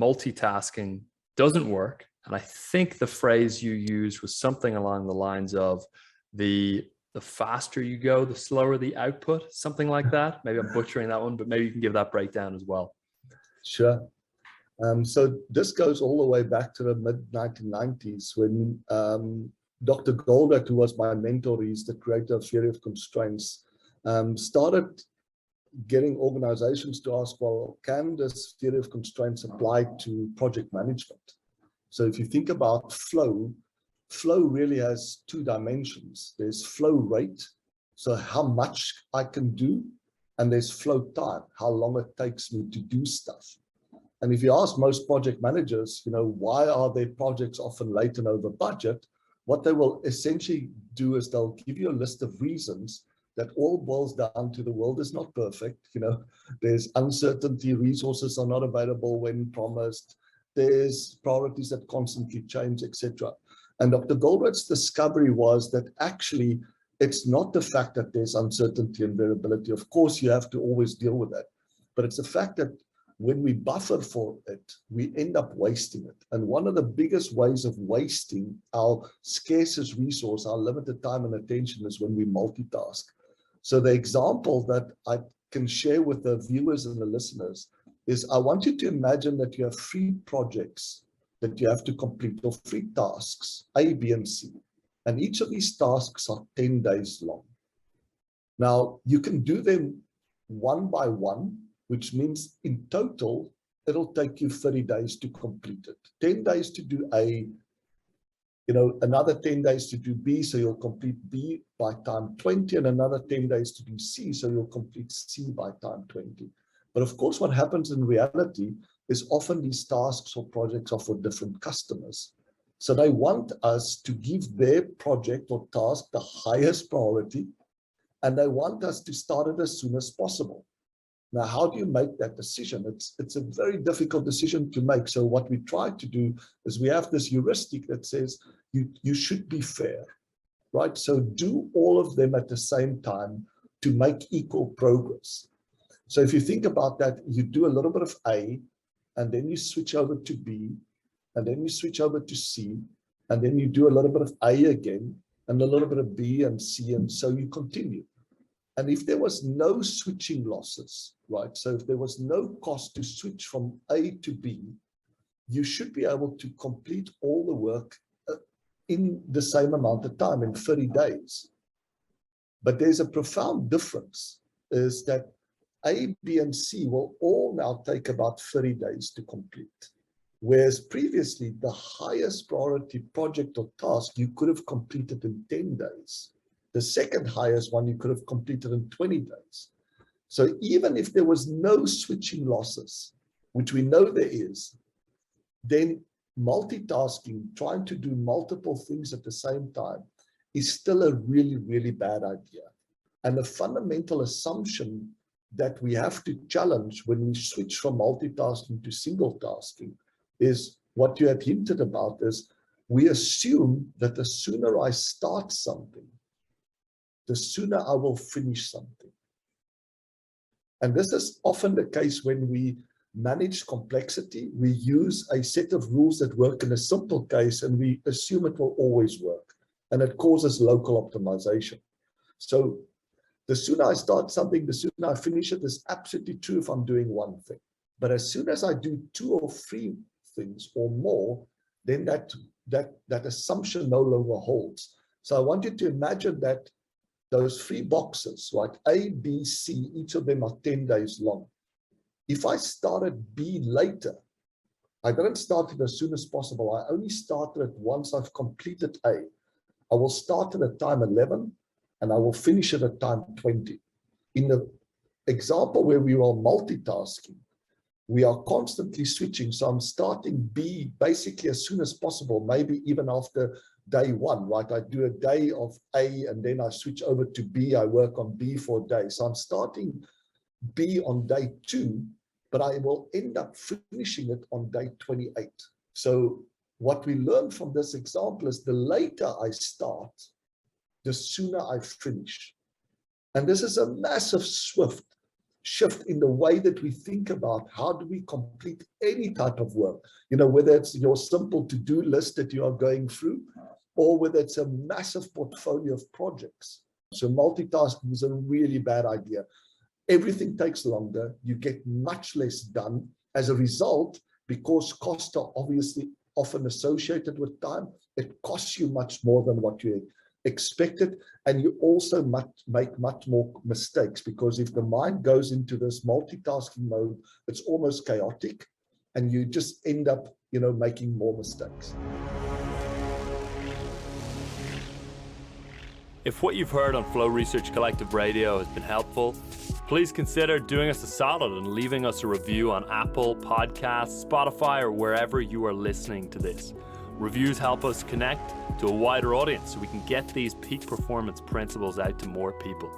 multitasking doesn't work. And I think the phrase you used was something along the lines of the faster you go, the slower the output, something like that. Maybe I'm butchering that one, but maybe you can give that breakdown as well. Sure. So this goes all the way back to the mid-1990s when Dr. Goldratt, who was my mentor, he's the creator of Theory of Constraints, started getting organizations to ask, well, can this theory of constraints apply to project management? So if you think about flow really has two dimensions. There's flow rate, so how much I can do, and there's flow time, how long it takes me to do stuff. And if you ask most project managers, why are their projects often late and over budget? What they will essentially do is they'll give you a list of reasons that all boils down to the world is not perfect. There's uncertainty, resources are not available when promised, there's priorities that constantly change, etc. And Dr. Goldratt's discovery was that actually it's not the fact that there's uncertainty and variability. Of course, you have to always deal with that, but it's the fact that when we buffer for it, we end up wasting it. And one of the biggest ways of wasting our scarcest resource, our limited time and attention, is when we multitask. So the example that I can share with the viewers and the listeners is, I want you to imagine that you have 3 projects that you have to complete, or 3 tasks, A, B, and C. And each of these tasks are 10 days long. Now, you can do them one by one, which means in total, it'll take you 30 days to complete it. 10 days to do A, another 10 days to do B, so you'll complete B by time 20, and another 10 days to do C, so you'll complete C by time 20. But of course, what happens in reality is often these tasks or projects are for different customers. So they want us to give their project or task the highest priority, and they want us to start it as soon as possible. Now, how do you make that decision? It's a very difficult decision to make. So what we try to do is we have this heuristic that says you should be fair, right? So do all of them at the same time to make equal progress. So if you think about that, you do a little bit of A, and then you switch over to B, and then you switch over to C, and then you do a little bit of A again, and a little bit of B and C, and so you continue. And if there was no switching losses, right? So if there was no cost to switch from A to B, you should be able to complete all the work in the same amount of time, in 30 days. But there's a profound difference, is that A, B, and C will all now take about 30 days to complete. Whereas previously, the highest priority project or task you could have completed in 10 days. The second highest one you could have completed in 20 days. So even if there was no switching losses, which we know there is, then multitasking, trying to do multiple things at the same time, is still a really, really bad idea. And the fundamental assumption that we have to challenge when we switch from multitasking to single tasking is what you had hinted about, is we assume that the sooner I start something, the sooner I will finish something. And this is often the case when we manage complexity. We use a set of rules that work in a simple case, and we assume it will always work. And it causes local optimization. So the sooner I start something, the sooner I finish it, is absolutely true if I'm doing one thing. But as soon as I do 2 or 3 things or more, then that assumption no longer holds. So I want you to imagine that those 3 boxes, right? A, B, C, each of them are 10 days long. If I started B later, I didn't start it as soon as possible. I only started it once I've completed A. I will start it at time 11 and I will finish it at time 20. In the example where we are multitasking, we are constantly switching. So I'm starting B basically as soon as possible, maybe even after day 1, right? I do a day of A and then I switch over to B. I work on B for a day. So I'm starting B on day 2, but I will end up finishing it on day 28. So what we learn from this example is the later I start, the sooner I finish. And this is a massive shift shift in the way that we think about how do we complete any type of work, whether it's your simple to-do list that you are going through, or whether it's a massive portfolio of projects. So multitasking is a really bad idea. Everything takes longer. You get much less done. As a result, because costs are obviously often associated with time, it costs you much more than what you expected. And you also make much more mistakes, because if the mind goes into this multitasking mode, it's almost chaotic, and you just end up, making more mistakes. If what you've heard on Flow Research Collective Radio has been helpful, please consider doing us a solid and leaving us a review on Apple Podcasts, Spotify, or wherever you are listening to this. Reviews help us connect to a wider audience so we can get these peak performance principles out to more people.